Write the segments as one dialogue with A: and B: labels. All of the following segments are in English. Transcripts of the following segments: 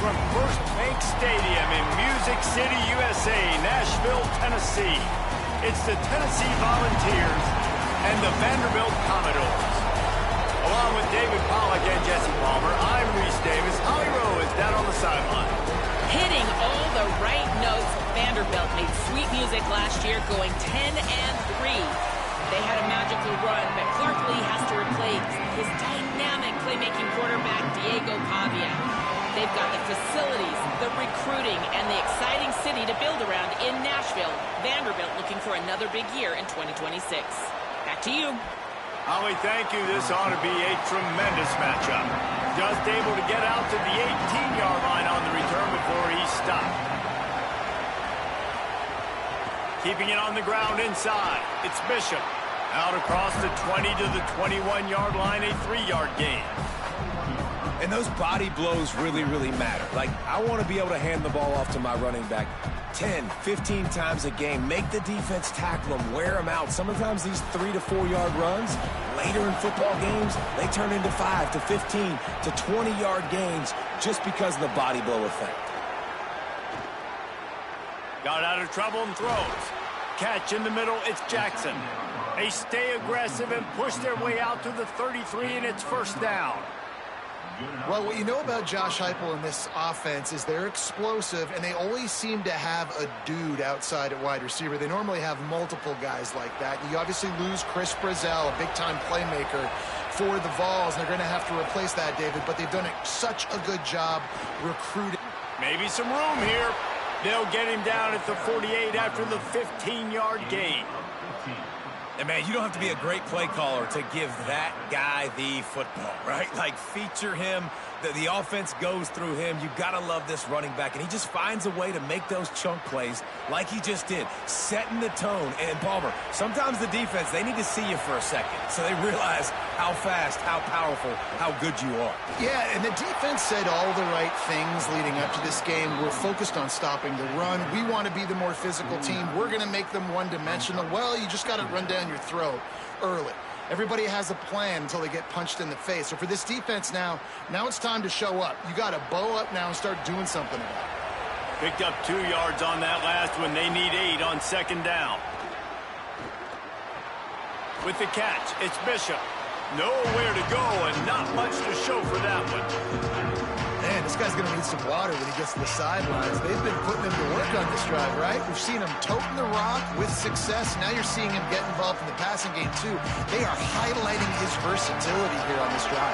A: from First Bank Stadium in Music City, USA, Nashville, Tennessee. It's the Tennessee Volunteers and the Vanderbilt Commodores. Along with David Pollack and Jesse Palmer, I'm Reese Davis. Holly Rowe is down on the sideline.
B: Hitting all the right notes, Vanderbilt made sweet music last year, going 10-3. They had a magical run, but Clark Lee has to replace his dynamic playmaking quarterback, Diego Pavia. They've got the facilities, the recruiting, and the exciting city to build around in Nashville. Vanderbilt looking for another big year in 2026. Back to you.
A: Holly, thank you. This ought to be a tremendous matchup. Just able to get out to the 18-yard line on the return before he stopped. Keeping it on the ground inside, it's Bishop. Out across the 20 to the 21-yard line, a 3-yard gain.
C: And those body blows really, really matter. Like, I want to be able to hand the ball off to my running back 10, 15 times a game. Make the defense tackle them, wear them out. Sometimes these 3 to 4 yard runs, later in football games, they turn into 5 to 15 to 20-yard gains just because of the body blow effect.
A: Got out of trouble and throws. Catch in the middle, it's Jackson. They stay aggressive and push their way out to the 33, and it's first down.
D: Well, what you know about Josh Heupel in this offense is they're explosive, and they always seem to have a dude outside at wide receiver. They normally have multiple guys like that. You obviously lose Chris Brazzell, a big-time playmaker for the Vols. They're going to have to replace that, David, but they've done such a good job recruiting.
A: Maybe some room here. They'll get him down at the 48 after the 15-yard gain.
C: And, man, you don't have to be a great play caller to give that guy the football, right? Like, feature him. The offense goes through him. You've got to love this running back. And he just finds a way to make those chunk plays like he just did, setting the tone. And, Palmer, sometimes the defense, they need to see you for a second so they realize how fast, how powerful, how good you are.
D: Yeah, and the defense said all the right things leading up to this game. We're focused on stopping the run. We want to be the more physical team. We're going to make them one-dimensional. Well, you just got to run down your throat early. Everybody has a plan until they get punched in the face. So for this defense now it's time to show up. You got to bow up now and start doing something about it.
A: Picked up 2 yards on that last one. They need 8 on second down. With the catch, it's Bishop. Nowhere to go and not much to show for that one.
D: Man, this guy's going to need some water when he gets to the sidelines. They've been putting him to work on this drive, right? We've seen him toting the rock with success. Now you're seeing him get involved in the passing game, too. They are highlighting his versatility here on this drive.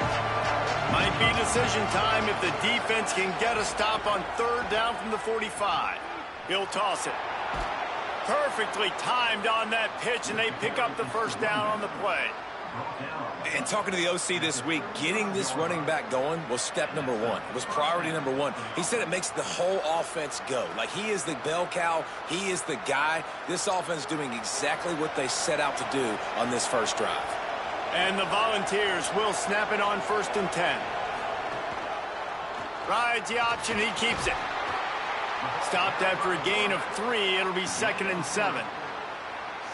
A: Might be decision time if the defense can get a stop on third down from the 45. He'll toss it. Perfectly timed on that pitch, and they pick up the first down on the play.
C: And talking to the OC this week, getting this running back going was step number 1. It was priority number 1. He said it makes the whole offense go. Like, he is the bell cow. He is the guy. This offense doing exactly what they set out to do on this first drive.
A: And the Volunteers will snap it on 1st and 10. Rides the option. He keeps it. Stopped after a gain of 3. It'll be 2nd and 7.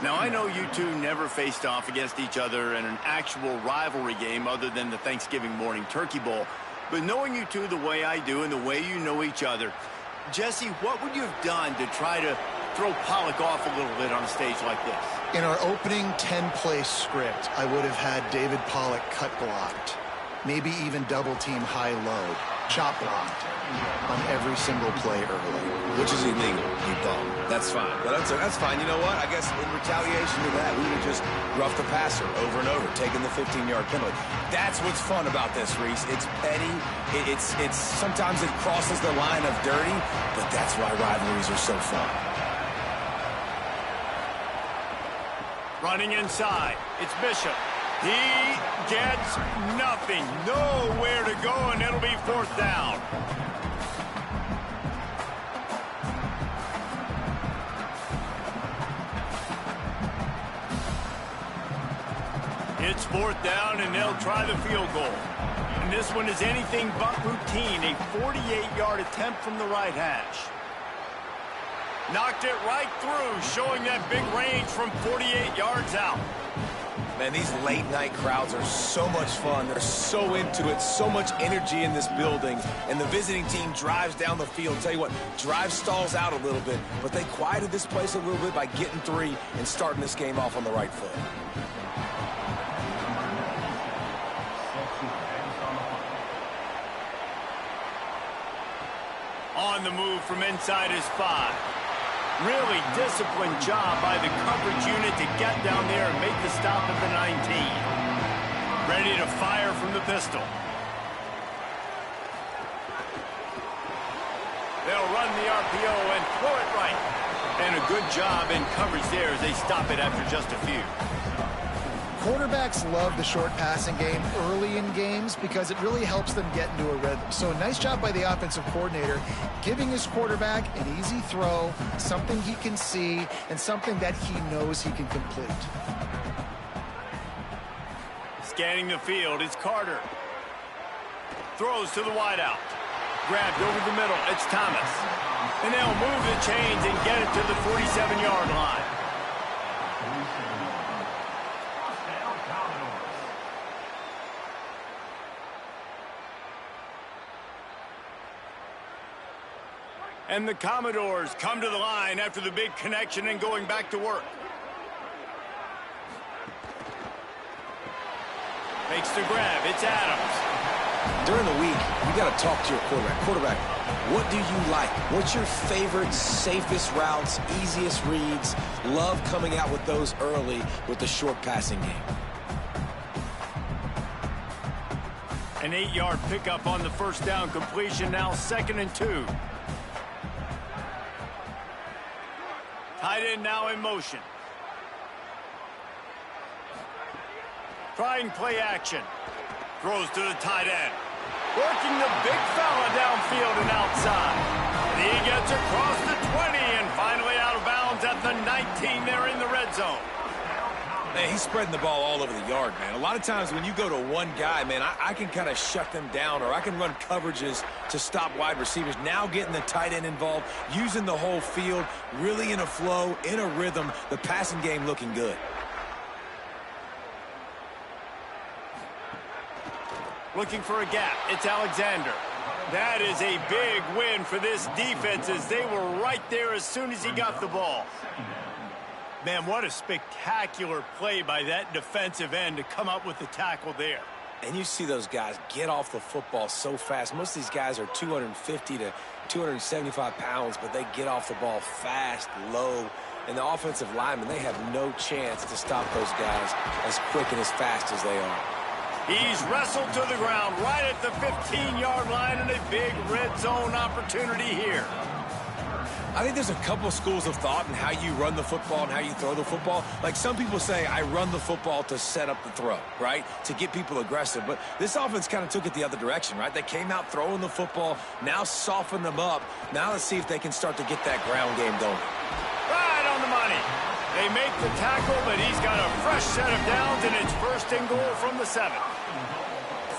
A: Now, I know you two never faced off against each other in an actual rivalry game other than the Thanksgiving morning Turkey Bowl. But knowing you two the way I do and the way you know each other, Jesse, what would you have done to try to throw Pollack off a little bit on a stage like this?
D: In our opening 10-play script, I would have had David Pollack cut blocked, maybe even double-team high-low, chop blocked on every single play early.
C: Which is illegal, you bum. That's fine. But that's fine. You know what? I guess in retaliation to that, we would have just roughed the passer over and over, taking the 15-yard penalty. That's what's fun about this, Reese. It's petty. It's sometimes it crosses the line of dirty, but that's why rivalries are so fun.
A: Running inside, it's Bishop. He gets nothing. Nowhere to go, and it'll be 4th down. It's 4th down, and they'll try the field goal. And this one is anything but routine. A 48-yard attempt from the right hash. Knocked it right through, showing that big range from 48 yards out.
C: Man, these late-night crowds are so much fun. They're so into it, so much energy in this building. And the visiting team drives down the field. Tell you what, drive stalls out a little bit, but they quieted this place a little bit by getting 3 and starting this game off on the right foot.
A: On the move from inside his 5. Really disciplined job by the coverage unit to get down there and make the stop at the 19. Ready to fire from the pistol. They'll run the RPO and throw it right. And a good job in coverage there as they stop it after just a few.
D: Quarterbacks love the short passing game early in games because it really helps them get into a rhythm. So nice job by the offensive coordinator giving his quarterback an easy throw, something he can see, and something that he knows he can complete.
A: Scanning the field is Carter. Throws to the wideout. Grabbed over the middle. It's Thomas. And they'll move the chains and get it to the 47-yard line. And the Commodores come to the line after the big connection and going back to work. Makes the grab. It's Adams.
C: During the week, you got to talk to your quarterback. Quarterback, what do you like? What's your favorite, safest routes, easiest reads? Love coming out with those early with the short passing game.
A: An 8-yard pickup on the first down completion. Now 2nd and 2. Tight end now in motion. Trying play action. Throws to the tight end. Working the big fella downfield and outside. And he gets across the 20 and finally out of bounds at the 19. They're in the red zone.
C: Man, he's spreading the ball all over the yard, man. A lot of times when you go to one guy, man, I can kind of shut them down, or I can run coverages to stop wide receivers. Now getting the tight end involved, using the whole field, really in a flow, in a rhythm, the passing game looking good.
A: Looking for a gap. It's Alexander. That is a big win for this defense as they were right there as soon as he got the ball. Man, what a spectacular play by that defensive end to come up with the tackle there.
C: And you see those guys get off the football so fast. Most of these guys are 250 to 275 pounds, but they get off the ball fast, low. And the offensive linemen, they have no chance to stop those guys as quick and as fast as they are.
A: He's wrestled to the ground right at the 15-yard line and a big red zone opportunity here.
C: I think there's a couple of schools of thought in how you run the football and how you throw the football. Like some people say, I run the football to set up the throw, right? To get people aggressive. But this offense kind of took it the other direction, right? They came out throwing the football, now softened them up. Now let's see if they can start to get that ground game going.
A: Right on the money. They make the tackle, but he's got a fresh set of downs, and it's 1st and goal from the 7.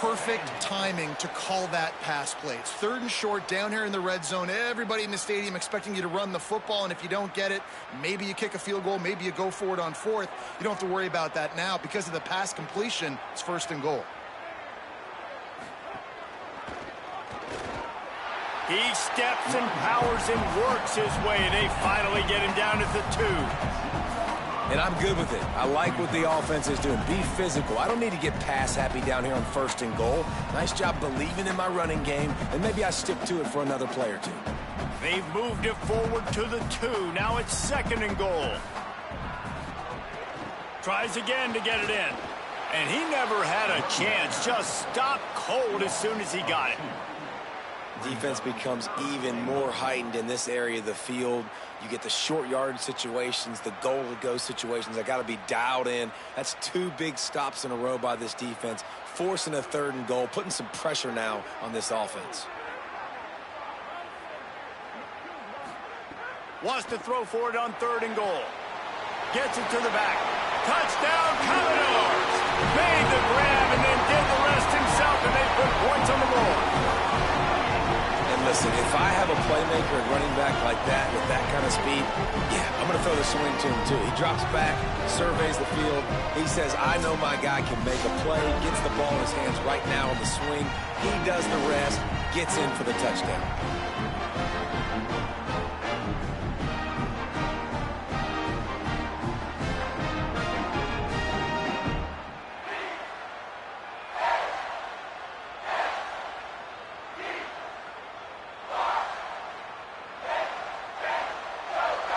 D: Perfect timing to call that pass play. It's 3rd and short down here in the red zone. Everybody in the stadium expecting you to run the football, and if you don't get it, maybe you kick a field goal, maybe you go for it on 4th. You don't have to worry about that now. Because of the pass completion, it's 1st and goal.
A: He steps and powers and works his way. They finally get him down at the 2.
C: And I'm good with it. I like what the offense is doing. Be physical. I don't need to get pass happy down here on 1st and goal. Nice job believing in my running game, and maybe I stick to it for another play or 2.
A: They've moved it forward to the 2. Now it's 2nd and goal. Tries again to get it in. And he never had a chance. Just stopped cold as soon as he got it.
C: Defense becomes even more heightened in this area of the field. You get the short yard situations, the goal-to-go situations. I got to be dialed in. That's 2 big stops in a row by this defense, forcing a 3rd and goal, putting some pressure now on this offense.
A: Wants to throw for it on 3rd and goal. Gets it to the back. Touchdown, Commodores! Made the grab and then did the rest himself, and they put points on the board.
C: Listen, if I have a playmaker and running back like that with that kind of speed, yeah, I'm going to throw the swing to him too. He drops back, surveys the field. He says, I know my guy can make a play, gets the ball in his hands right now on the swing. He does the rest, gets in for the touchdown.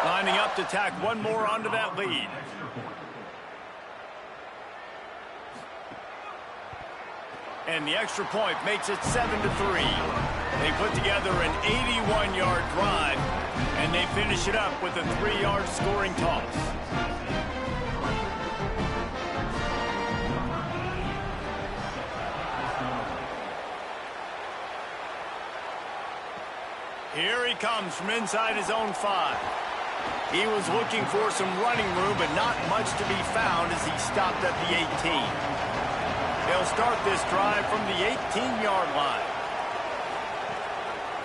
A: Lining up to tack one more onto that lead. And the extra point makes it 7-3. They put together an 81-yard drive, and they finish it up with a 3-yard scoring toss. Here he comes from inside his own 5. He was looking for some running room, but not much to be found as he stopped at the 18. They'll start this drive from the 18-yard line.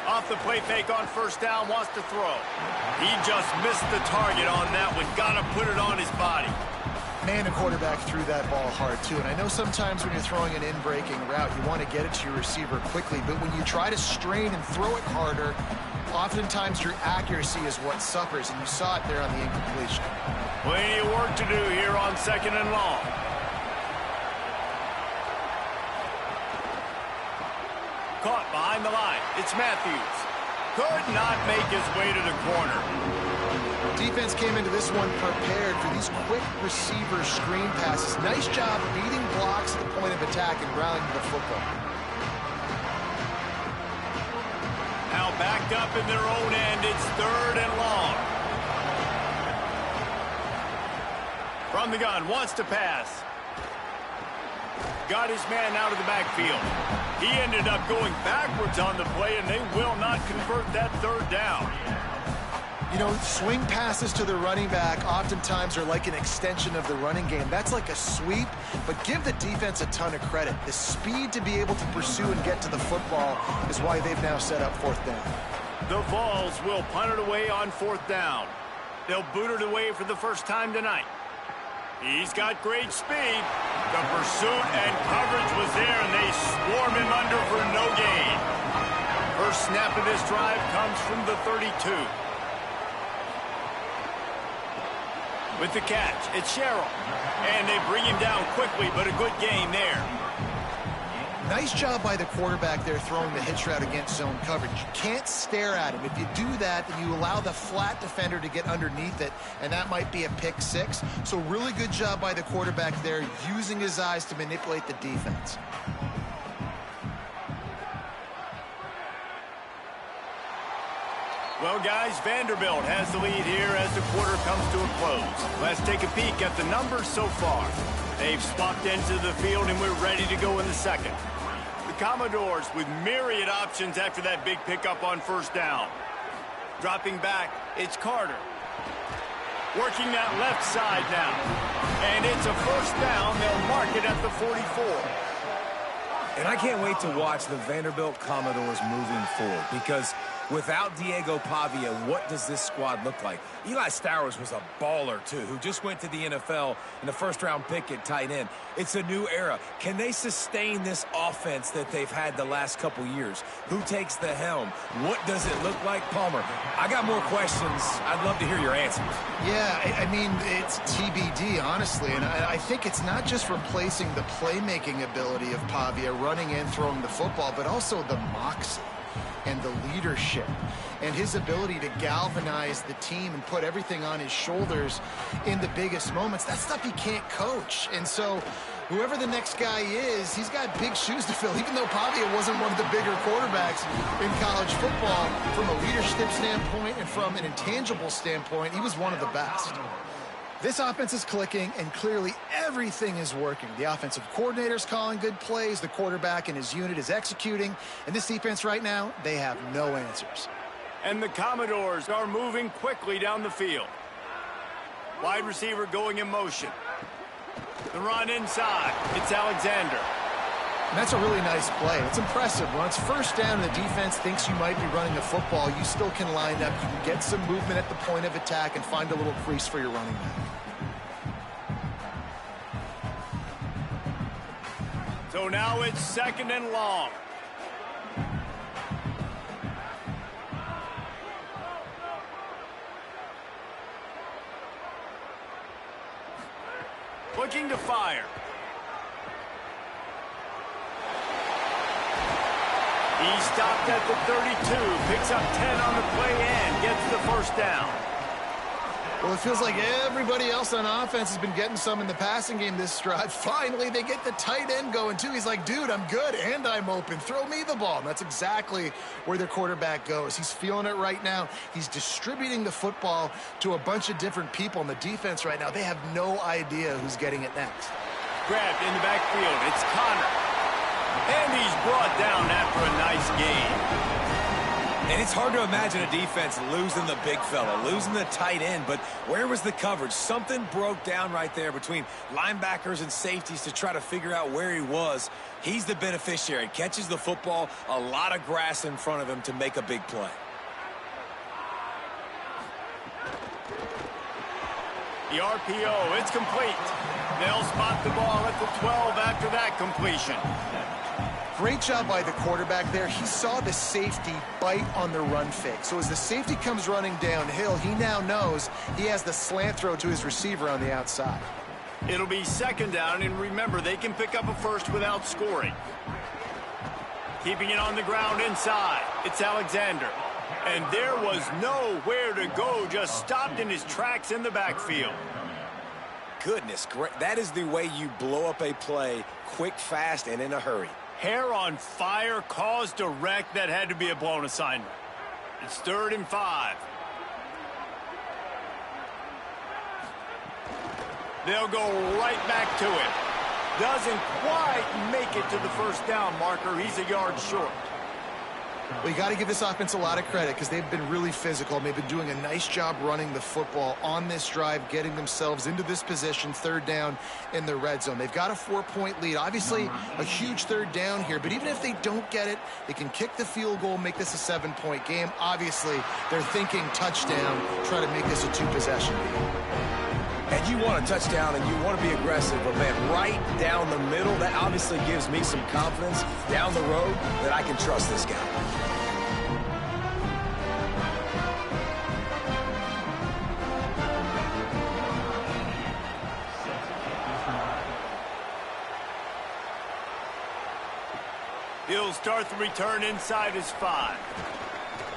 A: Off the play fake on first down, wants to throw. He just missed the target on that one. Got to put it on his body.
D: Man, the quarterback threw that ball hard, too. And I know sometimes when you're throwing an in-breaking route, you want to get it to your receiver quickly. But when you try to strain and throw it harder, oftentimes your accuracy is what suffers. And you saw it there on the incompletion.
A: Plenty of work to do here on 2nd and long. Caught behind the line. It's Matthews. Could not make his way to the corner.
D: Defense came into this one prepared for these quick receiver screen passes. Nice job beating blocks at the point of attack and rallying to the football.
A: Now backed up in their own end. It's 3rd and long. From the gun, wants to pass. Got his man out of the backfield. He ended up going backwards on the play, and they will not convert that 3rd down.
D: You know, swing passes to the running back oftentimes are like an extension of the running game. That's like a sweep, but give the defense a ton of credit. The speed to be able to pursue and get to the football is why they've now set up 4th down.
A: The Vols will punt it away on 4th down. They'll boot it away for the first time tonight. He's got great speed. The pursuit and coverage was there, and they swarm him under for no gain. First snap of this drive comes from the 32. With the catch, it's Sherrill. And they bring him down quickly, but a good gain there.
D: Nice job by the quarterback there throwing the hitch route against zone coverage. You can't stare at him. If you do that, then you allow the flat defender to get underneath it, and that might be a pick 6. So really good job by the quarterback there, using his eyes to manipulate the defense.
A: Well, guys, Vanderbilt has the lead here as the quarter comes to a close. Let's take a peek at the numbers so far. They've swapped into the field, and we're ready to go in the second. The Commodores with myriad options after that big pickup on first down. Dropping back, it's Carter. Working that left side now. And it's a first down. They'll mark it at the 44.
C: And I can't wait to watch the Vanderbilt Commodores moving forward, because without Diego Pavia, what does this squad look like? Eli Stowers was a baller, too, who just went to the NFL in the first-round pick at tight end. It's a new era. Can they sustain this offense that they've had the last couple years? Who takes the helm? What does it look like? Palmer, I got more questions. I'd love to hear your answers.
D: Yeah, I mean, it's TBD, honestly, and I think it's not just replacing the playmaking ability of Pavia, running in, throwing the football, but also the moxie and the leadership and his ability to galvanize the team and put everything on his shoulders in the biggest moments. That's stuff he can't coach. And so whoever the next guy is, he's got big shoes to fill. Even though Pavia wasn't one of the bigger quarterbacks in college football, from a leadership standpoint and from an intangible standpoint, he was one of the best. This offense is clicking, and clearly everything is working. The offensive coordinator's calling good plays. The quarterback and his unit is executing. And this defense right now, they have no answers.
A: And the Commodores are moving quickly down the field. Wide receiver going in motion. The run inside. It's Alexander.
D: And that's a really nice play. It's impressive. When it's first down and the defense thinks you might be running a football, you still can line up. You can get some movement at the point of attack and find a little crease for your running back.
A: So now it's 2nd and long. Looking to fire. He stopped at the 32, picks up 10 on the play and gets the first down.
D: Well, it feels like everybody else on offense has been getting some in the passing game this drive. Finally, they get the tight end going, too. He's like, dude, I'm good, and I'm open. Throw me the ball. And that's exactly where their quarterback goes. He's feeling it right now. He's distributing the football to a bunch of different people in the defense right now. They have no idea who's getting it next.
A: Grabbed in the backfield. It's Connor. And he's brought down after a nice gain.
C: And it's hard to imagine a defense losing the big fella, losing the tight end, but where was the coverage? Something broke down right there between linebackers and safeties to try to figure out where he was. He's the beneficiary, catches the football, a lot of grass in front of him to make a big play.
A: The RPO, it's complete. They'll spot the ball at the 12 after that completion.
D: Great job by the quarterback there. He saw the safety bite on the run fake. So as the safety comes running downhill, he now knows he has the slant throw to his receiver on the outside.
A: It'll be 2nd down, and remember, they can pick up a first without scoring. Keeping it on the ground inside. It's Alexander. And there was nowhere to go, just stopped in his tracks in the backfield.
C: Goodness, that is the way you blow up a play quick, fast, and in a hurry.
A: Hair on fire, caused a wreck. That had to be a blown assignment. It's 3rd and 5. They'll go right back to it. Doesn't quite make it to the first down marker. He's a yard short.
D: Well, you got to give this offense a lot of credit because they've been really physical. They've been doing a nice job running the football on this drive, getting themselves into this position, 3rd down in the red zone. They've got a 4-point lead. Obviously, a huge 3rd down here, but even if they don't get it, they can kick the field goal, make this a 7-point game. Obviously, they're thinking touchdown, try to make this a 2-possession game.
C: And you want a touchdown and you want to be aggressive, but man, right down the middle, that obviously gives me some confidence down the road that I can trust this guy.
A: He'll start the return inside his 5.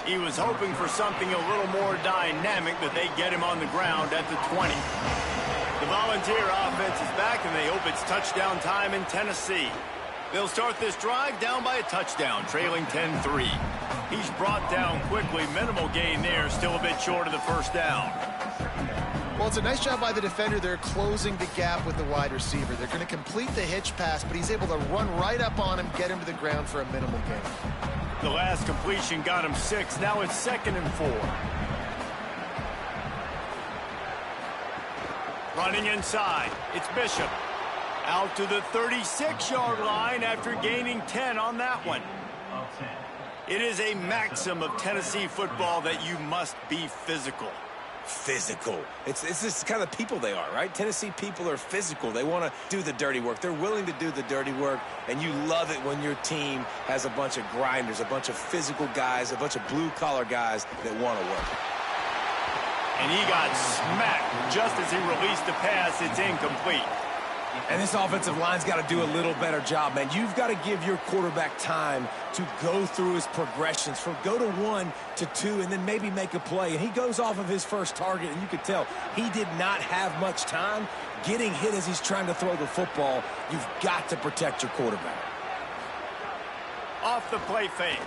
A: He was hoping for something a little more dynamic, but they get him on the ground at the 20. The Volunteer offense is back, and they hope it's touchdown time in Tennessee. They'll start this drive down by a touchdown, trailing 10-3. He's brought down quickly. Minimal gain there, still a bit short of the first down.
D: Well, it's a nice job by the defender. They're closing the gap with the wide receiver. They're going to complete the hitch pass, but he's able to run right up on him, get him to the ground for a minimal gain.
A: The last completion got him 6. Now it's 2nd and 4. Running inside. It's Bishop. Out to the 36-yard line after gaining 10 on that one. It is a maxim of Tennessee football that you must be physical.
C: Physical. It's just kind of people they are, right? Tennessee people are physical. They want to do the dirty work. They're willing to do the dirty work, and you love it when your team has a bunch of grinders, a bunch of physical guys, a bunch of blue-collar guys that want to work.
A: And he got smacked just as he released the pass. It's incomplete.
C: And this offensive line's got to do a little better job, man. You've got to give your quarterback time to go through his progressions from go to 1 to 2 and then maybe make a play. And he goes off of his first target, and you could tell he did not have much time getting hit as he's trying to throw the football. You've got to protect your quarterback.
A: Off the play fake.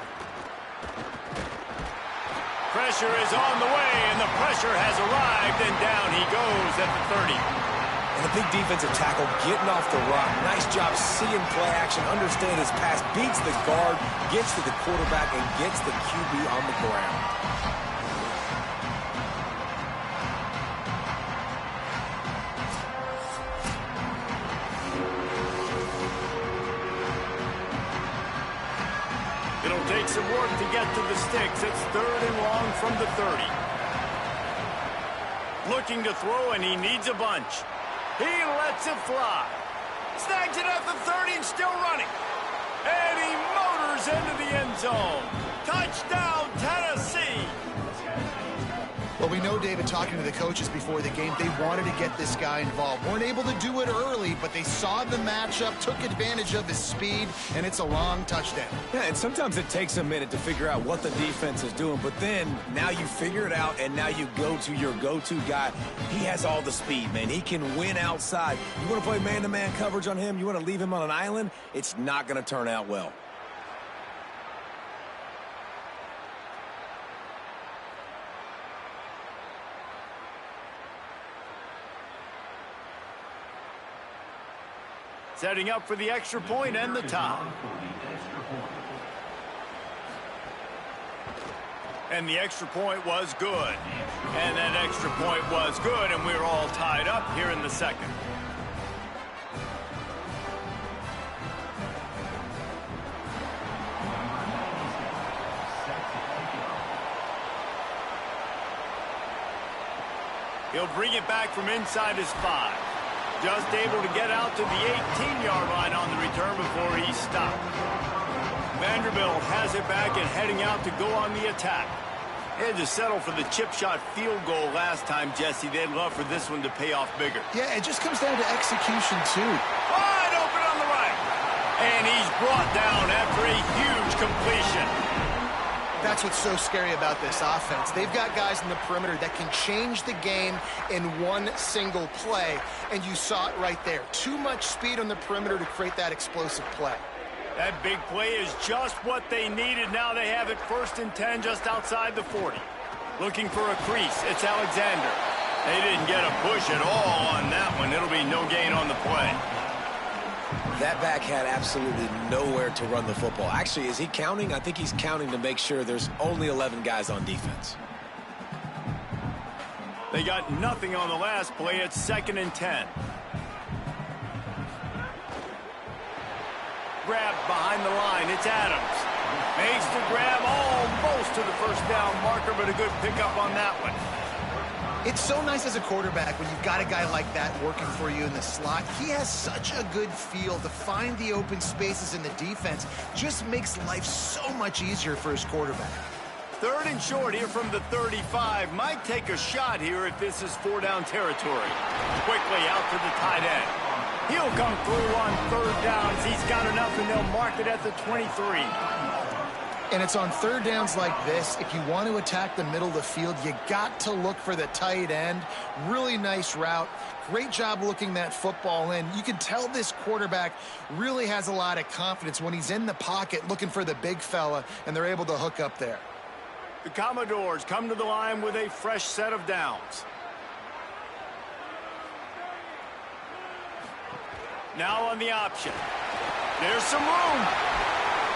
A: Pressure is on the way, and the pressure has arrived, and down he goes at the 30.
C: And a big defensive tackle getting off the rock. Nice job seeing play action, understand his pass, beats the guard, gets to the quarterback, and gets the QB on the ground.
A: some work to get to the sticks. It's 3rd and long from the 30. Looking to throw, and he needs a bunch. He lets it fly. Snags it at the 30 and still running. And he motors into the end zone. Touchdown, Tennessee.
D: Well, we know, David, talking to the coaches before the game, they wanted to get this guy involved. Weren't able to do it early, but they saw the matchup, took advantage of his speed, and it's a long touchdown.
C: Yeah, and sometimes it takes a minute to figure out what the defense is doing, but then now you figure it out, and now you go to your go-to guy. He has all the speed, man. He can win outside. You want to play man-to-man coverage on him? You want to leave him on an island? It's not going to turn out well.
A: Setting up for the extra point and the tie. And the extra point was good. And that extra point was good, and we're all tied up here in the second. He'll bring it back from inside his 5. Just able to get out to the 18-yard line on the return before he stopped. Vanderbilt has it back and heading out to go on the attack. They had to settle for the chip shot field goal last time, Jesse. They'd love for this one to pay off bigger.
D: Yeah, it just comes down to execution, too.
A: Wide open on the right. And he's brought down after a huge completion.
D: That's what's so scary about this offense. They've got guys in the perimeter that can change the game in one single play, and you saw it right there. Too much speed on the perimeter to create that explosive play.
A: That big play is just what they needed. Now they have it 1st and 10 just outside the 40. Looking for a crease. It's Alexander. They didn't get a push at all on that one. It'll be no gain on the play.
C: That back had absolutely nowhere to run the football. Actually, is he counting? I think he's counting to make sure there's only 11 guys on defense.
A: They got nothing on the last play. It's 2nd and 10. Grab behind the line. It's Adams. Makes the grab almost to the 1st down marker, but a good pickup on that one.
D: It's so nice as a quarterback when you've got a guy like that working for you in the slot. He has such a good feel to find the open spaces in the defense. Just makes life so much easier for his quarterback.
A: 3rd and short here from the 35. Might take a shot here if this is 4-down territory. Quickly out to the tight end. He'll come through on 3rd downs. He's got enough, and they'll mark it at the 23.
D: And it's on 3rd downs like this. If you want to attack the middle of the field, you got to look for the tight end. Really nice route. Great job looking that football in. You can tell this quarterback really has a lot of confidence when he's in the pocket looking for the big fella, and they're able to hook up there.
A: The Commodores come to the line with a fresh set of downs. Now on the option. There's some room.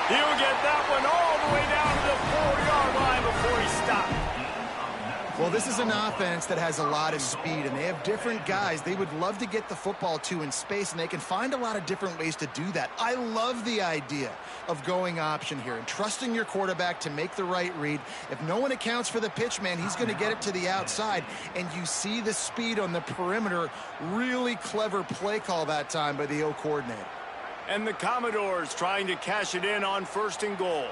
A: He'll get that one all the way down to the 4-yard line before he stopped.
D: Well, this is an offense that has a lot of speed, and they have different guys they would love to get the football to in space, and they can find a lot of different ways to do that. I love the idea of going option here and trusting your quarterback to make the right read. If no one accounts for the pitch, man, he's going to get it to the outside, and you see the speed on the perimeter. Really clever play call that time by the O coordinator.
A: And the Commodores trying to cash it in on 1st and goal.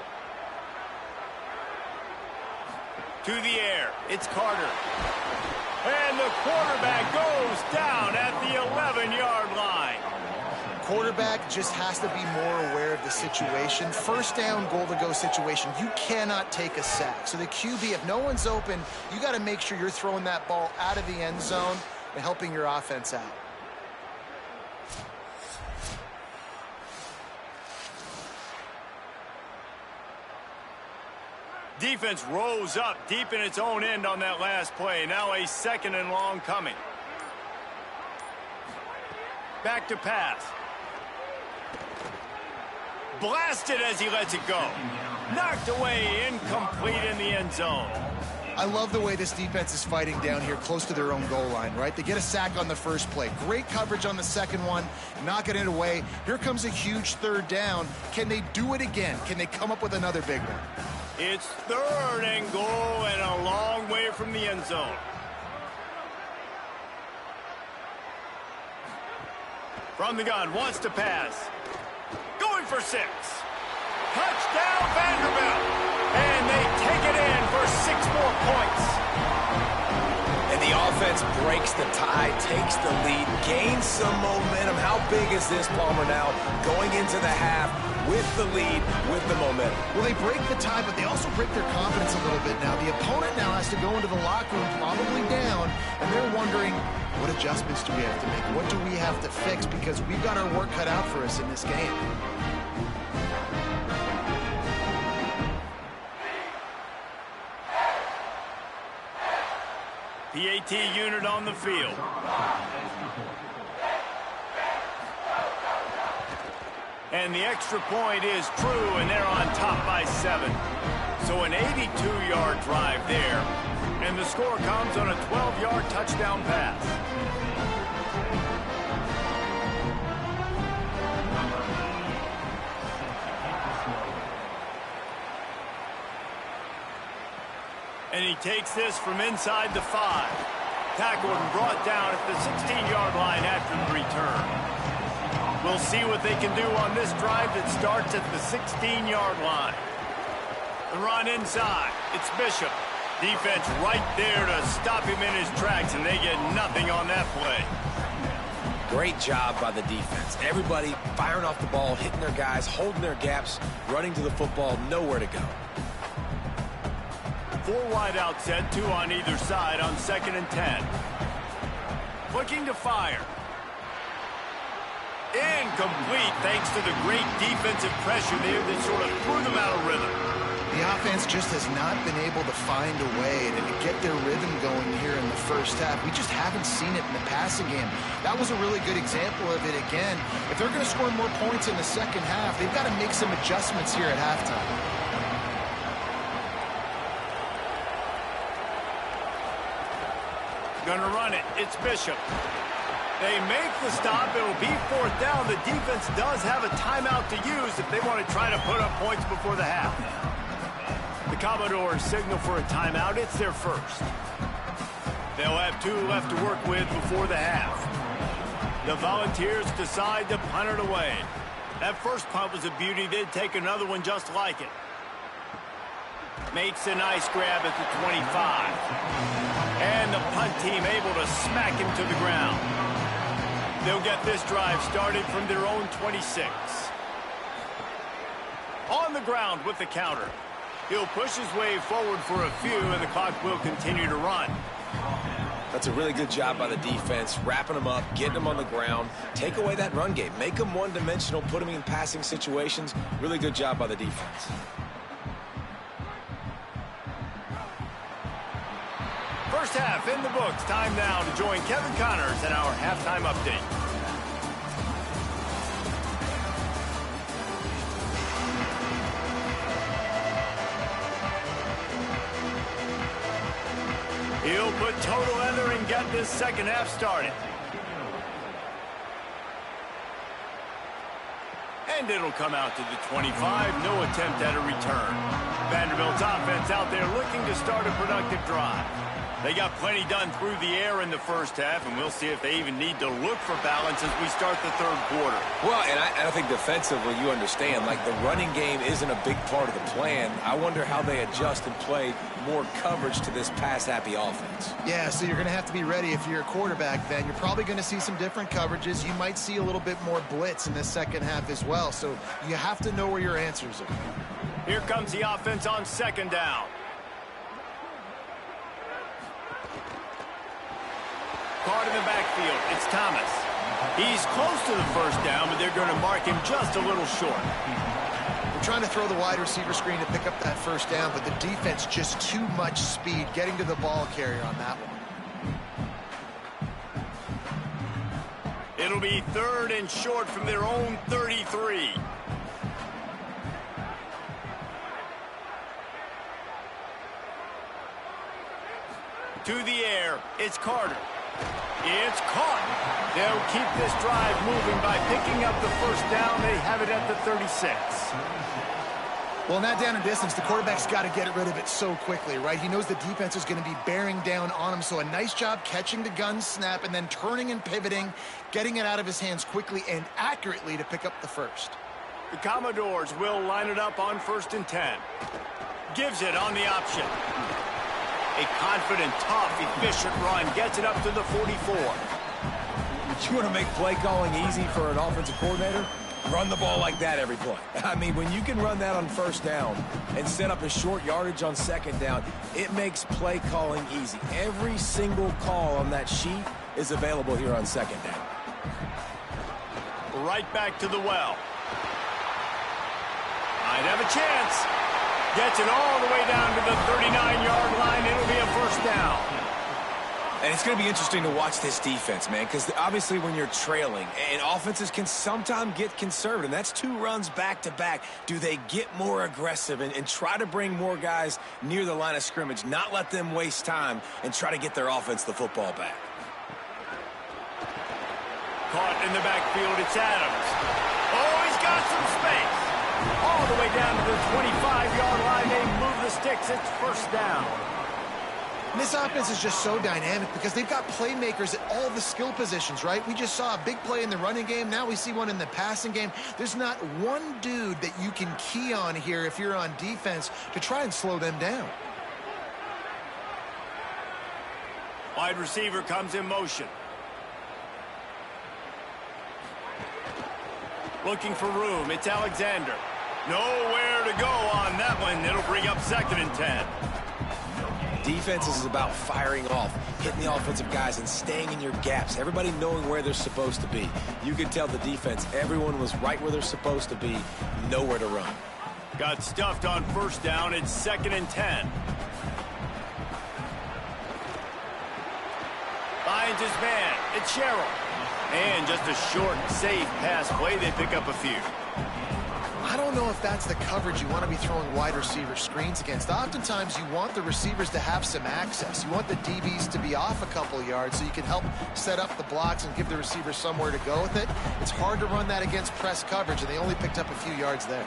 A: To the air, it's Carter. And the quarterback goes down at the 11-yard line.
D: Quarterback just has to be more aware of the situation. 1st down, goal-to-go situation. You cannot take a sack. So the QB, if no one's open, you got to make sure you're throwing that ball out of the end zone and helping your offense out.
A: Defense rose up deep in its own end on that last play. Now a 2nd and long coming. Back to pass. Blasted as he lets it go. Knocked away, incomplete in the end zone.
D: I love the way this defense is fighting down here close to their own goal line, right? They get a sack on the first play. Great coverage on the second one, knocking it away. Here comes a huge third down. Can they do it again? Can they come up with another big one?
A: It's third and goal and a long way from the end zone. From the gun, wants to pass. Going for 6. Touchdown, Vanderbilt. And they take it in for 6 more points.
C: And the offense breaks the tie, takes the lead, gains some momentum. How big is this, Palmer, now going into the half with the lead, with the momentum?
D: Well, they break the tie, but they also break their confidence a little bit now. The opponent now has to go into the locker room probably down, and they're wondering, what adjustments do we have to make? What do we have to fix? Because we've got our work cut out for us in this game.
A: PAT unit on the field. And the extra point is true, and they're on top by 7. So an 82-yard drive there. And the score comes on a 12-yard touchdown pass. And he takes this from inside the 5. Tackled and brought down at the 16-yard line after the return. We'll see what they can do on this drive that starts at the 16-yard line. The run inside. It's Bishop. Defense right there to stop him in his tracks, and they get nothing on that play.
C: Great job by the defense. Everybody firing off the ball, hitting their guys, holding their gaps, running to the football, nowhere to go.
A: 4 wide out set, 2 on either side on 2nd and 10. Looking to fire. Incomplete thanks to the great defensive pressure there that sort of threw them out of rhythm.
D: The offense just has not been able to find a way to get their rhythm going here in the first half. We just haven't seen it in the passing game. That was a really good example of it again. If they're going to score more points in the second half, they've got to make some adjustments here at halftime.
A: Gonna run it. It's Bishop. They make the stop. It'll be 4th down. The defense does have a timeout to use if they want to try to put up points before the half. The Commodores signal for a timeout. It's their first. They'll have 2 left to work with before the half. The Volunteers decide to punt it away. That first punt was a beauty. They'd take another one just like it. Makes a nice grab at the 25. And the punt team able to smack him to the ground. They'll get this drive started from their own 26. On the ground with the counter. He'll push his way forward for a few, and the clock will continue to run.
C: That's a really good job by the defense, wrapping them up, getting them on the ground, take away that run game, make them one-dimensional, put them in passing situations. Really good job by the defense.
A: First half in the books. Time now to join Kevin Connors in our halftime update. He'll put total leather and get this second half started. And it'll come out to the 25. No attempt at a return. Vanderbilt's offense out there looking to start a productive drive. They got plenty done through the air in the first half, and we'll see if they even need to look for balance as we start the third quarter.
C: Well, and I think defensively, you understand, like the running game isn't a big part of the plan. I wonder how they adjust and play more coverage to this pass-happy offense.
D: Yeah, so you're going to have to be ready if you're a quarterback, then. You're probably going to see some different coverages. You might see a little bit more blitz in the second half as well, so you have to know where your answers are.
A: Here comes the offense on 2nd down. Caught in the backfield. It's Thomas. He's close to the first down, but they're going to mark him just a little short.
D: They're trying to throw the wide receiver screen to pick up that first down, but the defense just too much speed getting to the ball carrier on that one.
A: It'll be 3rd and short from their own 33. To the air, it's Carter. It's caught. They'll keep this drive moving by picking up the first down. They have it at the 36.
D: Well, in that down and distance, the quarterback's got to get rid of it so quickly, right? He knows the defense is going to be bearing down on him, so a nice job catching the gun snap and then turning and pivoting, getting it out of his hands quickly and accurately to pick up the first.
A: The Commodores will line it up on 1st and 10. Gives it on the option. A confident, tough, efficient run gets it up to the 44.
C: You want to make play calling easy for an offensive coordinator? Run the ball like that every play. I mean, when you can run that on 1st down and set up a short yardage on 2nd down, it makes play calling easy. Every single call on that sheet is available here on 2nd down.
A: Right back to the well. Might have a chance. Gets it all the way down to the 39-yard line. It'll be a 1st down.
C: And it's going to be interesting to watch this defense, man, because obviously when you're trailing, and offenses can sometimes get conservative, and that's 2 runs back-to-back. Do they get more aggressive and try to bring more guys near the line of scrimmage, not let them waste time, and try to get their offense the football back?
A: Caught in the backfield, it's Adams. Oh, he's got some space. All the way down to the 25-yard line. They move the sticks. It's 1st down.
D: And this offense is just so dynamic because they've got playmakers at all the skill positions, right? We just saw a big play in the running game. Now we see one in the passing game. There's not one dude that you can key on here if you're on defense to try and slow them down.
A: Wide receiver comes in motion. Looking for room. It's Alexander. Nowhere to go on that one. It'll bring up 2nd and 10.
C: Defense is about firing off, hitting the offensive guys, and staying in your gaps. Everybody knowing where they're supposed to be. You can tell the defense, everyone was right where they're supposed to be, nowhere to run.
A: Got stuffed on 1st down. It's 2nd and 10. Finds his man. It's Sherrill. And just a short, safe pass play. They pick up a few.
D: I don't know if that's the coverage you want to be throwing wide receiver screens against. Oftentimes, you want the receivers to have some access. You want the DBs to be off a couple of yards so you can help set up the blocks and give the receivers somewhere to go with it. It's hard to run that against press coverage, and they only picked up a few yards there.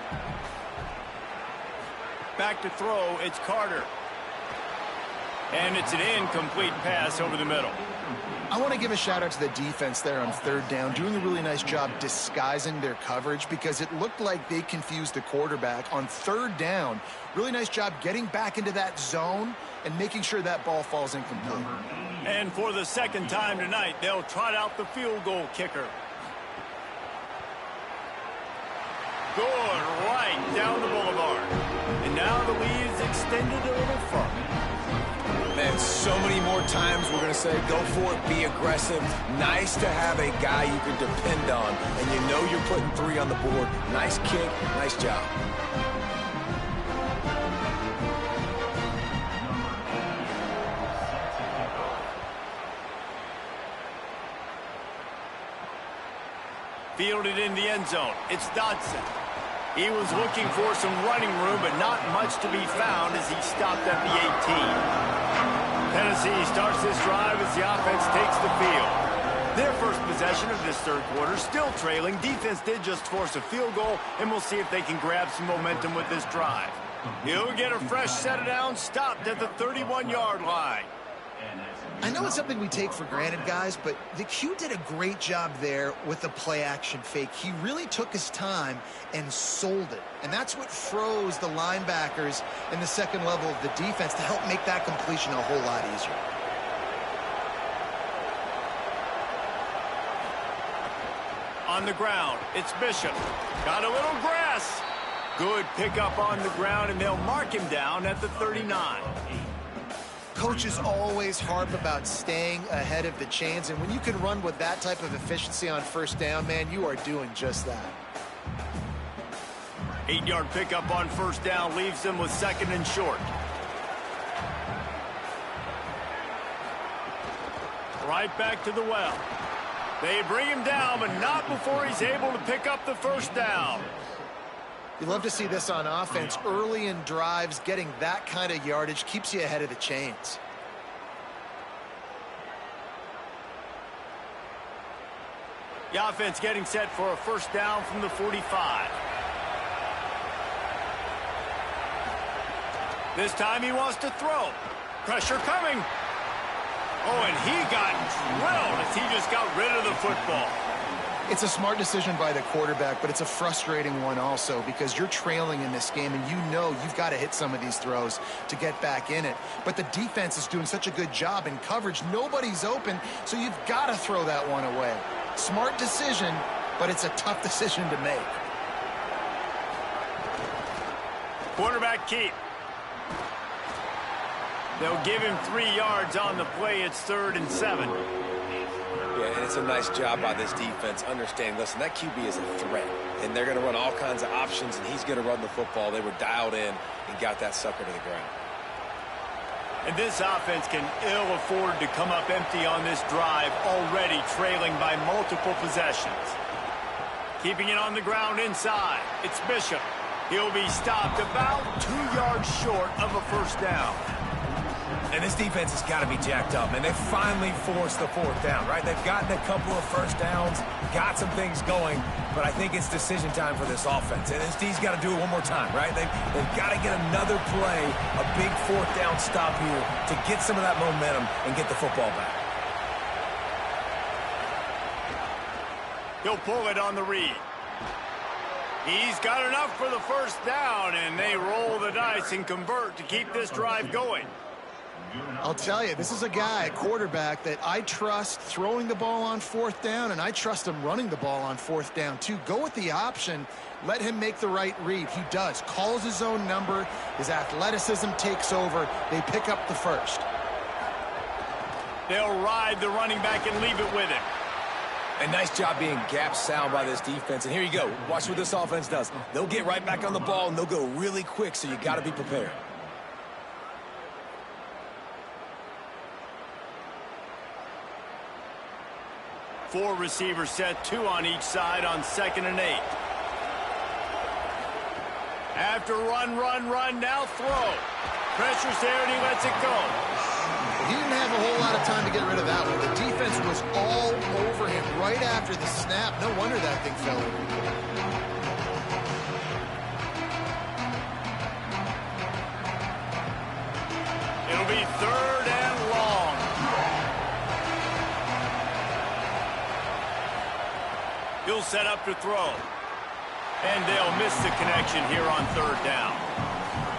A: Back to throw, it's Carter. And it's an incomplete pass over the middle.
D: I want to give a shout-out to the defense there on 3rd down, doing a really nice job disguising their coverage because it looked like they confused the quarterback on 3rd down. Really nice job getting back into that zone and making sure that ball falls incomplete.
A: And for the 2nd time tonight, they'll trot out the field goal kicker. Good, right down the boulevard. And now the lead is extended a little further.
C: Man, so many more times we're going to say, go for it, be aggressive. Nice to have a guy you can depend on, and you know you're putting 3 on the board. Nice kick, nice job.
A: Fielded in the end zone. It's Dodson. He was looking for some running room, but not much to be found as he stopped at the 18. Tennessee starts this drive as the offense takes the field. Their first possession of this 3rd quarter, still trailing. Defense did just force a field goal, and we'll see if they can grab some momentum with this drive. He'll get a fresh set of downs, stopped at the 31-yard line.
D: I know it's something we take for granted, guys, but the Q did a great job there with the play-action fake. He really took his time and sold it. And that's what froze the linebackers in the 2nd level of the defense to help make that completion a whole lot easier.
A: On the ground, it's Bishop. Got a little grass. Good pickup on the ground, and they'll mark him down at the 39.
D: Coaches always harp about staying ahead of the chains, and when you can run with that type of efficiency on 1st down, man, you are doing just that.
A: 8-yard pickup on 1st down leaves them with 2nd and short. Right back to the well. They bring him down, but not before he's able to pick up the 1st down.
D: You love to see this on offense. Early in drives, getting that kind of yardage keeps you ahead of the chains.
A: The offense getting set for a first down from the 45. This time he wants to throw. Pressure coming. Oh, and he got drilled as he just got rid of the football.
D: It's a smart decision by the quarterback, but it's a frustrating one also because you're trailing in this game and you know you've got to hit some of these throws to get back in it. But the defense is doing such a good job in coverage. Nobody's open, so you've got to throw that one away. Smart decision, but it's a tough decision to make.
A: Quarterback keep. They'll give him 3 yards on the play. It's 3rd and 7.
C: Yeah, and it's a nice job by this defense understanding, listen, that QB is a threat, and they're going to run all kinds of options, and he's going to run the football. They were dialed in and got that sucker to the ground.
A: And this offense can ill afford to come up empty on this drive, already trailing by multiple possessions. Keeping it on the ground inside. It's Bishop. He'll be stopped about 2 yards short of a first down.
C: And this defense has got to be jacked up, and they finally forced the 4th down, right? They've gotten a couple of first downs, got some things going, but I think it's decision time for this offense. And this D's got to do it one more time, right? They've got to get another play, a big 4th down stop here to get some of that momentum and get the football back.
A: He'll pull it on the read. He's got enough for the first down, and they roll the dice and convert to keep this drive going.
D: I'll tell you, this is a guy, a quarterback, that I trust throwing the ball on 4th down, and I trust him running the ball on 4th down, too. Go with the option. Let him make the right read. He does. Calls his own number. His athleticism takes over. They pick up the first.
A: They'll ride the running back and leave it with him.
C: A nice job being gap sound by this defense. And here you go. Watch what this offense does. They'll get right back on the ball, and they'll go really quick, so you got to be prepared.
A: Four receivers set, 2 on each side on 2nd and 8. After run, now throw. Pressure's there and he lets it go.
D: He didn't have a whole lot of time to get rid of that one. The defense was all over him right after the snap. No wonder that thing fell in.
A: It'll be 3rd and long. He'll set up to throw. And they'll miss the connection here on 3rd down.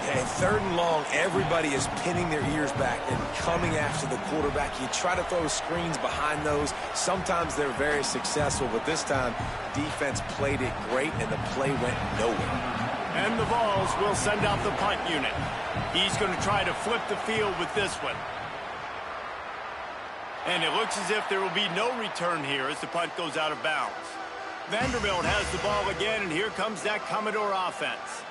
C: And 3rd and long, everybody is pinning their ears back and coming after the quarterback. You try to throw screens behind those. Sometimes they're very successful, but this time, defense played it great, and the play went nowhere.
A: And the Vols will send out the punt unit. He's going to try to flip the field with this one. And it looks as if there will be no return here as the punt goes out of bounds. Vanderbilt has the ball again, and here comes that Commodore offense.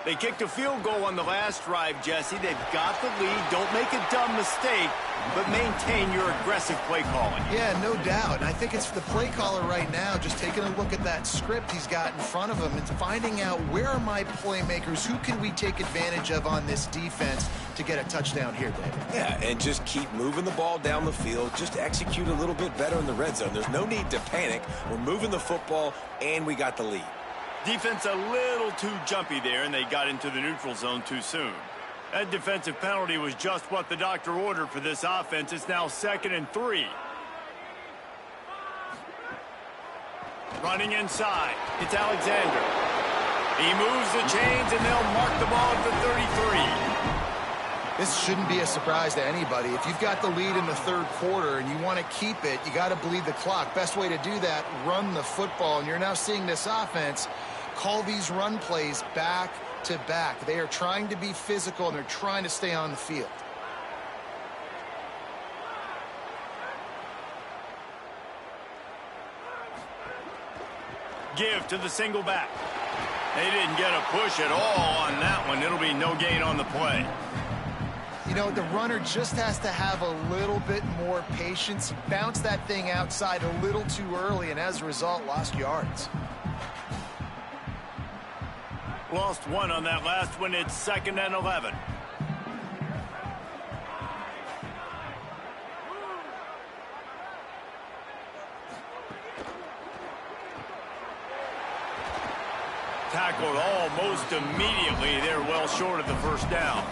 A: They kicked a field goal on the last drive, Jesse. They've got the lead. Don't make a dumb mistake, but maintain your aggressive play calling.
D: Yeah, no doubt. And I think it's the play caller right now just taking a look at that script he's got in front of him and finding out where are my playmakers, who can we take advantage of on this defense to get a touchdown here, David.
C: Yeah, and just keep moving the ball down the field. Just execute a little bit better in the red zone. There's no need to panic. We're moving the football, and we got the lead.
A: Defense a little too jumpy there, and they got into the neutral zone too soon. That defensive penalty was just what the doctor ordered for this offense. It's now 2nd and 3. Running inside. It's Alexander. He moves the chains, and they'll mark the ball at the 33.
D: This shouldn't be a surprise to anybody. If you've got the lead in the 3rd quarter and you want to keep it, you got to bleed the clock. Best way to do that, run the football. And you're now seeing this offense call these run plays back to back. They are trying to be physical, and they're trying to stay on the field.
A: Give to the single back. They didn't get a push at all on that one. It'll be no gain on the play.
D: You know, the runner just has to have a little bit more patience. He bounced that thing outside a little too early, and as a result, lost yards.
A: Lost 1 on that last one. It's 2nd and 11. tackled almost immediately. They're well short of the first down.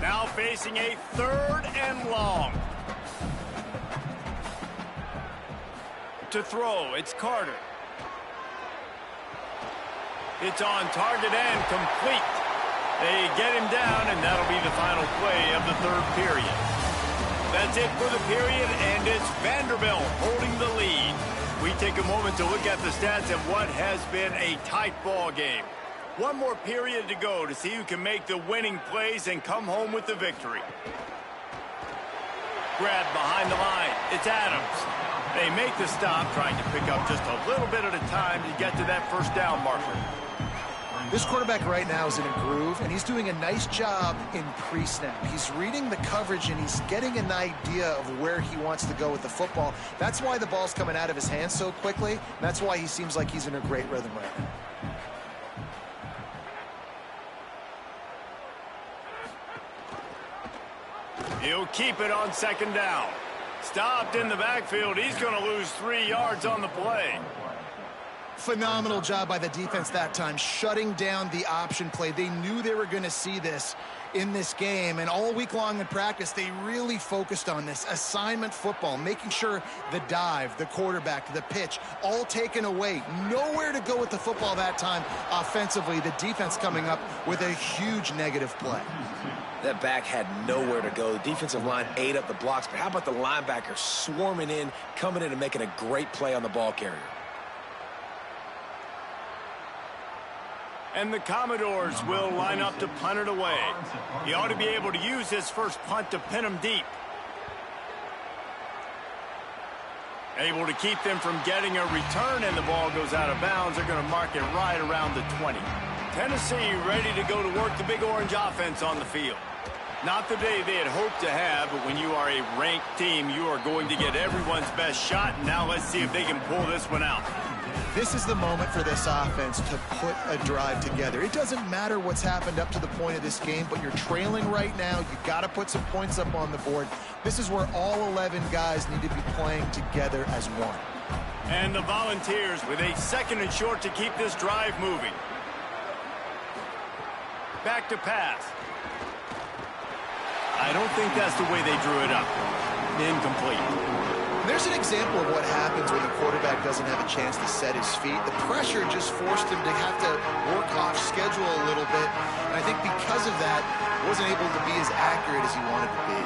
A: Now facing a 3rd and long. To throw, it's Carter. It's on target and complete. They get him down, and that'll be the final play of the 3rd period. That's it for the period, and it's Vanderbilt holding the lead. We take a moment to look at the stats of what has been a tight ball game. One more period to go to see who can make the winning plays and come home with the victory. Grab behind the line. It's Adams. They make the stop, trying to pick up just a little bit at a time to get to that first down marker.
D: This quarterback right now is in a groove, and he's doing a nice job in pre-snap. He's reading the coverage, and he's getting an idea of where he wants to go with the football. That's why the ball's coming out of his hands so quickly. That's why he seems like he's in a great rhythm right now.
A: He'll keep it on 2nd down. Stopped in the backfield. He's going to lose 3 yards on the play.
D: Phenomenal job by the defense that time, shutting down the option play. They knew they were going to see this in this game, and all week long in practice, they really focused on this assignment football, making sure the dive, the quarterback, the pitch, all taken away. Nowhere to go with the football that time offensively. The defense coming up with a huge negative play.
C: That back had nowhere to go. The defensive line ate up the blocks, but how about the linebacker swarming in, coming in and making a great play on the ball carrier?
A: And the Commodores will line up to punt it away. He ought to be able to use his first punt to pin him deep. Able to keep them from getting a return, and the ball goes out of bounds. They're going to mark it right around the 20. Tennessee ready to go to work the Big Orange offense on the field. Not the day they had hoped to have, but when you are a ranked team, you are going to get everyone's best shot. And now let's see if they can pull this one out.
D: This is the moment for this offense to put a drive together. It doesn't matter what's happened up to the point of this game, but you're trailing right now. You've got to put some points up on the board. This is where all 11 guys need to be playing together as one.
A: And the Volunteers with a 2nd and short to keep this drive moving. Back to pass. I don't think that's the way they drew it up. Incomplete.
D: There's an example of what happens when the quarterback doesn't have a chance to set his feet. The pressure just forced him to have to work off schedule a little bit. And I think because of that, wasn't able to be as accurate as he wanted to be.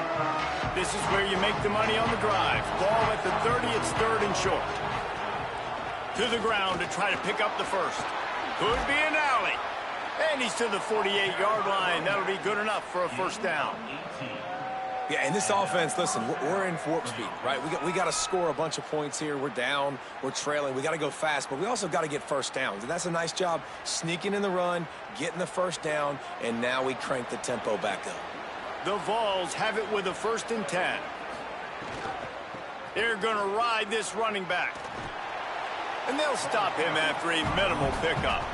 A: This is where you make the money on the drive. Ball at the 30, it's 3rd and short. To the ground to try to pick up the first. Could be an alley. And he's to the 48-yard line. That'll be good enough for a first down.
C: Yeah, and this offense, listen, we're in warp speed, right? We got to score a bunch of points here. We're down. We're trailing. We got to go fast, but we also got to get first downs. And that's a nice job sneaking in the run, getting the first down, and now we crank the tempo back up.
A: The Vols have it with a 1st and 10. They're going to ride this running back. And they'll stop him after a minimal pickup.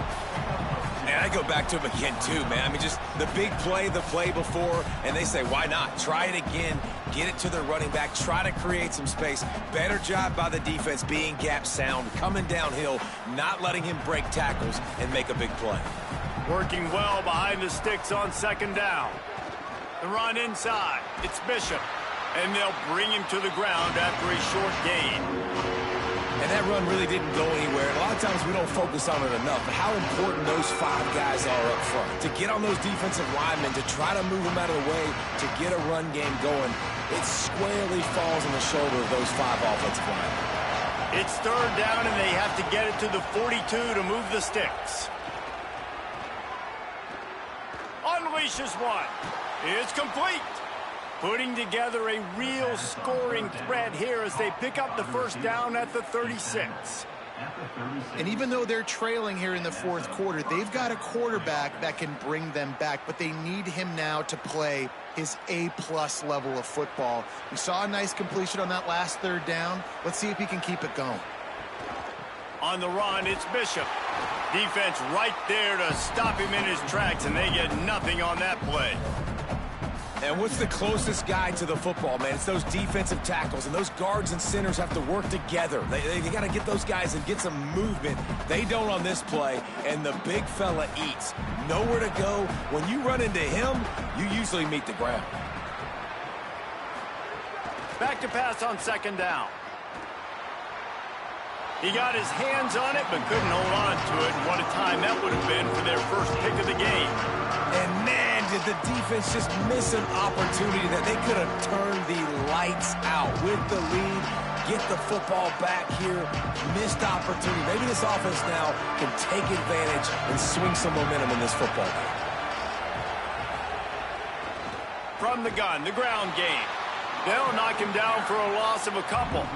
C: And I go back to him again, too, man. I mean, just the big play, the play before, and they say, why not? Try it again, get it to the running back, try to create some space. Better job by the defense being gap sound, coming downhill, not letting him break tackles and make a big play.
A: Working well behind the sticks on 2nd down. The run inside. It's Bishop. And they'll bring him to the ground after a short gain.
C: And that run really didn't go anywhere. A lot of times we don't focus on it enough, but how important those 5 guys are up front. To get on those defensive linemen, to try to move them out of the way, to get a run game going, it squarely falls on the shoulder of those 5 offensive linemen.
A: It's 3rd down, and they have to get it to the 42 to move the sticks. Unleashes one. It's complete. Putting together a real scoring threat here as they pick up the first down at the 36.
D: And even though they're trailing here in the 4th quarter, they've got a quarterback that can bring them back, but they need him now to play his A-plus level of football. We saw a nice completion on that last 3rd down. Let's see if he can keep it going.
A: On the run, it's Bishop. Defense right there to stop him in his tracks, and they get nothing on that play.
C: And what's the closest guy to the football, man? It's those defensive tackles, and those guards and centers have to work together. They got to get those guys and get some movement. They don't on this play, and the big fella eats. Nowhere to go. When you run into him, you usually meet the ground.
A: Back to pass on second down. He got his hands on it, but couldn't hold on to it. And what a time that would have been for their first pick of the game.
C: And man, did the defense just miss an opportunity that they could have turned the lights out with the lead. Get the football back here. Missed opportunity. Maybe this offense now can take advantage and swing some momentum in this football game.
A: From the gun, the ground game. They'll knock him down for a loss of a couple.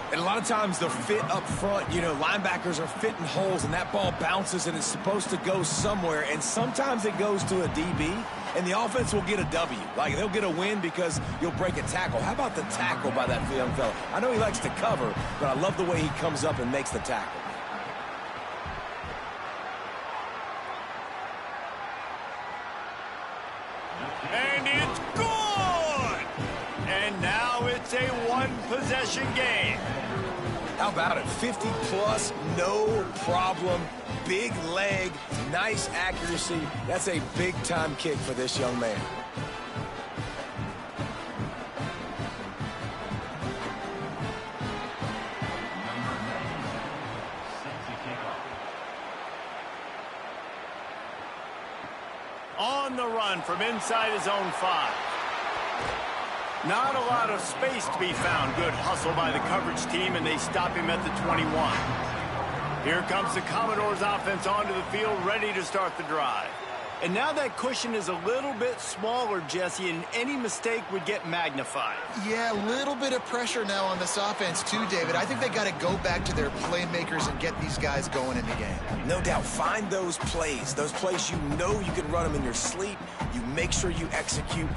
C: And a lot of times the fit up front, you know, linebackers are fitting holes and that ball bounces and it's supposed to go somewhere. And sometimes it goes to a DB and the offense will get a W. Like they'll get a win because you'll break a tackle. How about the tackle by that young fella? I know he likes to cover, but I love the way he comes up and makes the tackle.
A: And it's good! And now it's a one-possession game.
C: How about it? 50-plus, no problem. Big leg, nice accuracy. That's a big-time kick for this young man.
A: On the run from inside his own 5. Not a lot of space to be found. Good hustle by the coverage team, and they stop him at the 21. Here comes the Commodores offense onto the field, ready to start the drive. And now that cushion is a little bit smaller, Jesse, and any mistake would get magnified.
D: Yeah, a little bit of pressure now on this offense too, David. I think they got to go back to their playmakers and get these guys going in the game.
C: No doubt. Find those plays you know you can run them in your sleep. You make sure you execute.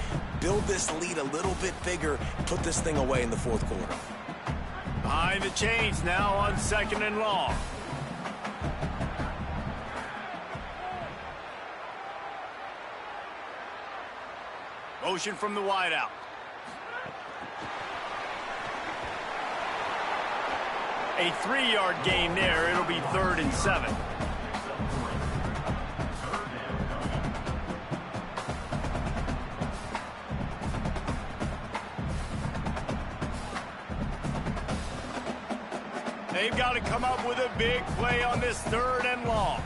C: Build this lead a little bit bigger. Put this thing away in the fourth quarter.
A: Behind the chains now on second and long. Motion from the wideout. A 3-yard gain there. It'll be 3rd and 7. They've got to come up with a big play on this 3rd and long.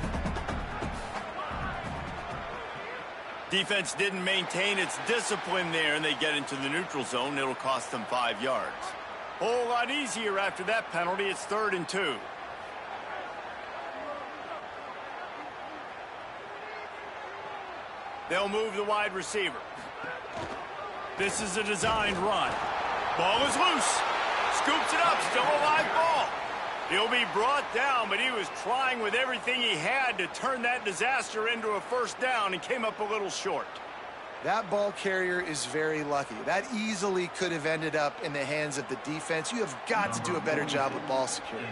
A: Defense didn't maintain its discipline there, and they get into the neutral zone. It'll cost them 5 yards. Whole lot easier after that penalty. It's 3rd and 2. They'll move the wide receiver. This is a designed run. Ball is loose. Scoops it up. Still a live ball. He'll be brought down, but he was trying with everything he had to turn that disaster into a 1st down and came up a little short.
D: That ball carrier is very lucky. That easily could have ended up in the hands of the defense. You have got to do a better job with ball security.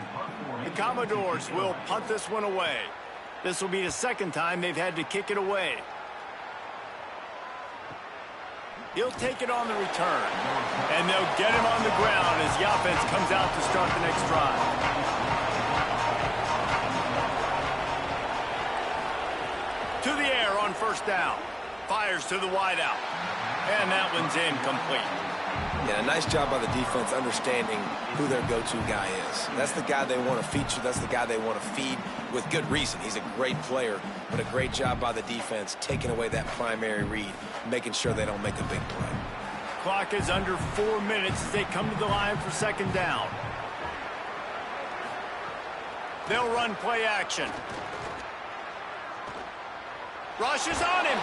A: The Commodores will punt this one away. This will be the 2nd time they've had to kick it away. He'll take it on the return. And they'll get him on the ground as the offense comes out to start the next drive. To the air on 1st down. Fires to the wideout. And that one's incomplete.
C: Yeah, nice job by the defense understanding who their go-to guy is. That's the guy they want to feature. That's the guy they want to feed with good reason. He's a great player, but a great job by the defense taking away that primary read, making sure they don't make a big play.
A: Clock is under 4 minutes as they come to the line for 2nd down. They'll run play action. Rush is on him.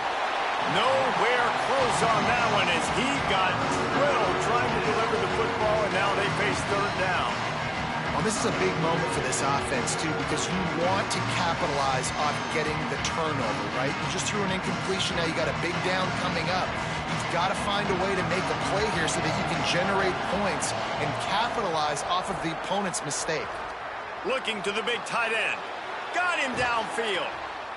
A: Nowhere close on that one as he got drilled trying to deliver the football, and now they face 3rd down.
D: Well, this is a big moment for this offense, too, because you want to capitalize on getting the turnover, right? You just threw an incompletion. Now you got a big down coming up. You've got to find a way to make a play here so that you can generate points and capitalize off of the opponent's mistake.
A: Looking to the big tight end. Got him downfield.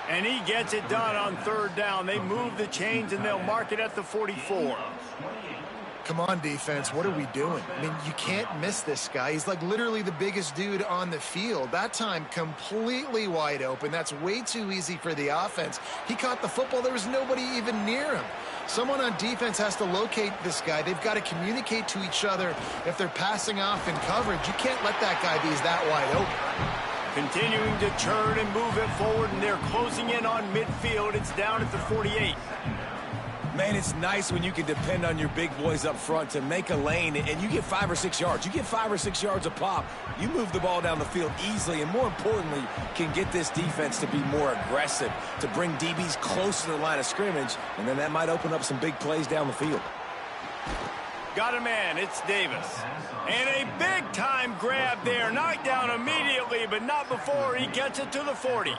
A: And he gets it done on third down. They move the chains, and they'll mark it at the 44.
D: Come on, defense. What are we doing? I mean, you can't miss this guy. He's like literally the biggest dude on the field. That time, completely wide open. That's way too easy for the offense. He caught the football. There was nobody even near him. Someone on defense has to locate this guy. They've got to communicate to each other if they're passing off in coverage. You can't let that guy be that wide open.
A: Continuing to churn and move it forward, and they're closing in on midfield. It's down at the 48.
C: Man, it's nice when you can depend on your big boys up front to make a lane, and you get 5 or 6 yards. You get 5 or 6 yards a pop. You move the ball down the field easily, and more importantly, can get this defense to be more aggressive, to bring DBs closer to the line of scrimmage, and then that might open up some big plays down the field.
A: Got a man. It's Davis. And a big-time grab there. Knocked down immediately, but not before he gets it to the 40.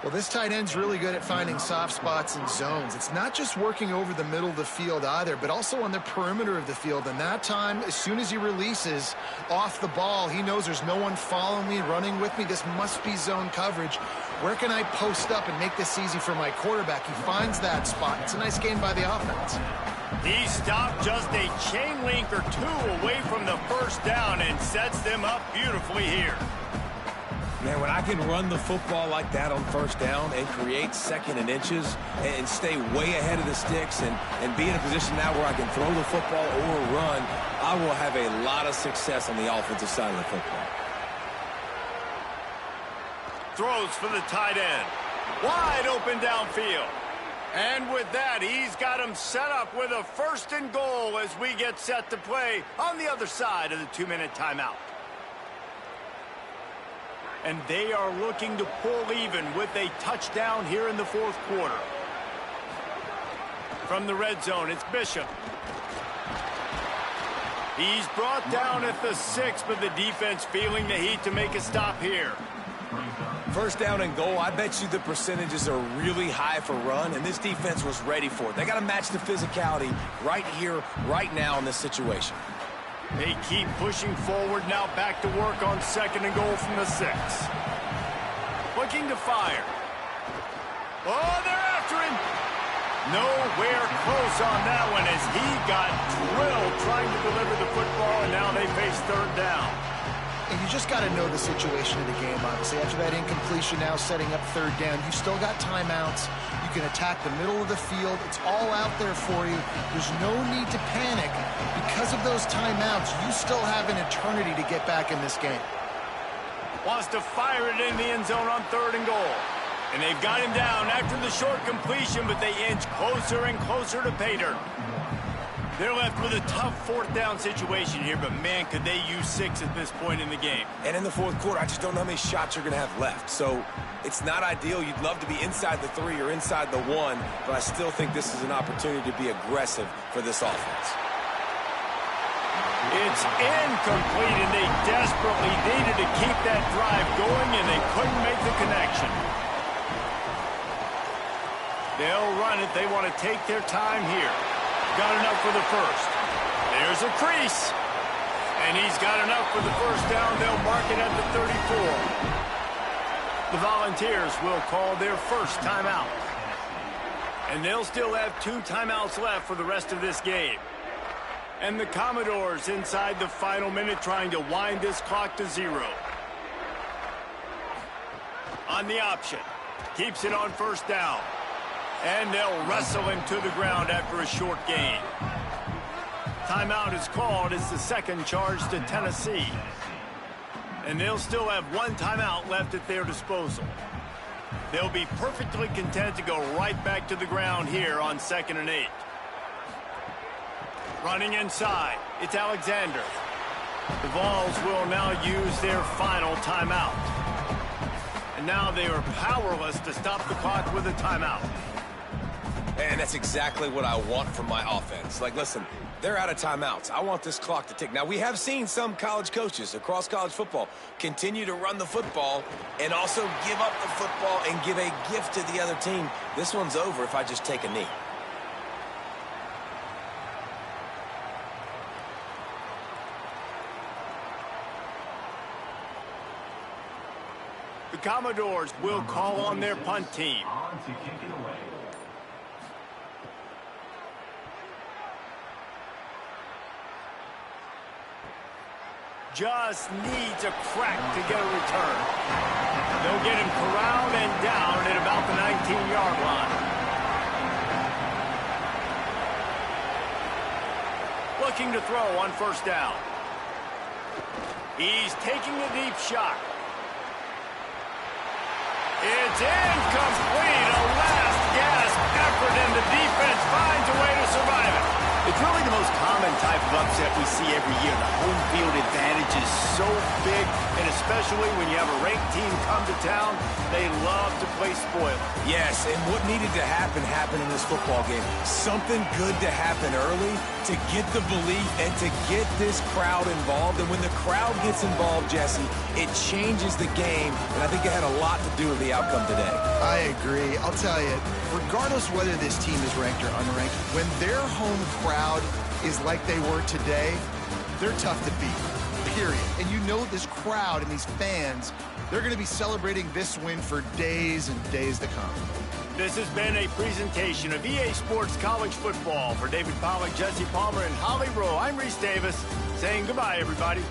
D: Well, this tight end's really good at finding soft spots and zones. It's not just working over the middle of the field either, but also on the perimeter of the field. And that time, as soon as he releases off the ball, he knows there's no one following me, running with me. This must be zone coverage. Where can I post up and make this easy for my quarterback? He finds that spot. It's a nice game by the offense.
A: He stopped just a chain link or two away from the first down and sets them up beautifully here.
C: Man, when I can run the football like that on first down and create second and inches and stay way ahead of the sticks and be in a position now where I can throw the football or run, I will have a lot of success on the offensive side of the football.
A: Throws for the tight end. Wide open downfield. And with that, he's got him set up with a 1st and goal as we get set to play on the other side of the 2-minute timeout. And they are looking to pull even with a touchdown here in the 4th quarter. From the red zone, it's Bishop. He's brought down at the 6, but the defense feeling the heat to make a stop here.
C: First down and goal, I bet you the percentages are really high for run, and this defense was ready for it. They got to match the physicality right here, right now in this situation.
A: They keep pushing forward, now back to work on 2nd and goal from the 6. Looking to fire. Oh, they're after him. Nowhere close on that one as he got drilled trying to deliver the football, and now they face 3rd down.
D: And you just got to know the situation of the game, obviously. After that incompletion, now setting up 3rd down, you still got timeouts. You can attack the middle of the field. It's all out there for you. There's no need to panic. Because of those timeouts, you still have an eternity to get back in this game.
A: Wants to fire it in the end zone on 3rd and goal. And they've got him down after the short completion, but they inch closer and closer to pay dirt. They're left with a tough 4th down situation here, but man, could they use 6 at this point in the game.
C: And in the 4th quarter, I just don't know how many shots you're going to have left. So it's not ideal. You'd love to be inside the 3 or inside the 1, but I still think this is an opportunity to be aggressive for this offense.
A: It's incomplete, and they desperately needed to keep that drive going, and they couldn't make the connection. They'll run it. They want to take their time here. Got enough for the 1st. There's a crease. And he's got enough for the 1st down. They'll mark it at the 34. The Volunteers will call their 1st timeout. And they'll still have 2 timeouts left for the rest of this game. And the Commodores inside the final minute trying to wind this clock to 0. On the option. Keeps it on 1st down. And they'll wrestle him to the ground after a short gain. Timeout is called. It's the 2nd charge to Tennessee. And they'll still have 1 timeout left at their disposal. They'll be perfectly content to go right back to the ground here on 2nd and 8. Running inside, it's Alexander. The Vols will now use their final timeout. And now they are powerless to stop the clock with a timeout.
C: And that's exactly what I want from my offense. Like, listen, they're out of timeouts. I want this clock to tick. Now, we have seen some college coaches across college football continue to run the football and also give up the football and give a gift to the other team. This one's over if I just take a knee.
A: The Commodores will call on their punt team. Just needs a crack to get a return. They'll get him corralled and down at about the 19-yard line. Looking to throw on first down. He's taking a deep shot. It's incomplete. A last-gasp effort, and the defense finds a way to survive it.
E: It's really the most common type of upset we see every year. The home field advantage is so big, and especially when you have a ranked team come to town, they love to play spoiler.
C: Yes, and what needed to happen happened in this football game. Something good to happen early to get the belief and to get this crowd involved. And when the crowd gets involved, Jesse, it changes the game, and I think it had a lot to do with the outcome today.
D: I agree. I'll tell you, regardless whether this team is ranked or unranked, when their home crowd is like they were today, they're tough to beat, period. And you know this crowd and these fans, they're going to be celebrating this win for days and days to come.
A: This has been a presentation of EA Sports College Football. For David Pollack, Jesse Palmer, and Holly Rowe, I'm Reese Davis saying goodbye, everybody.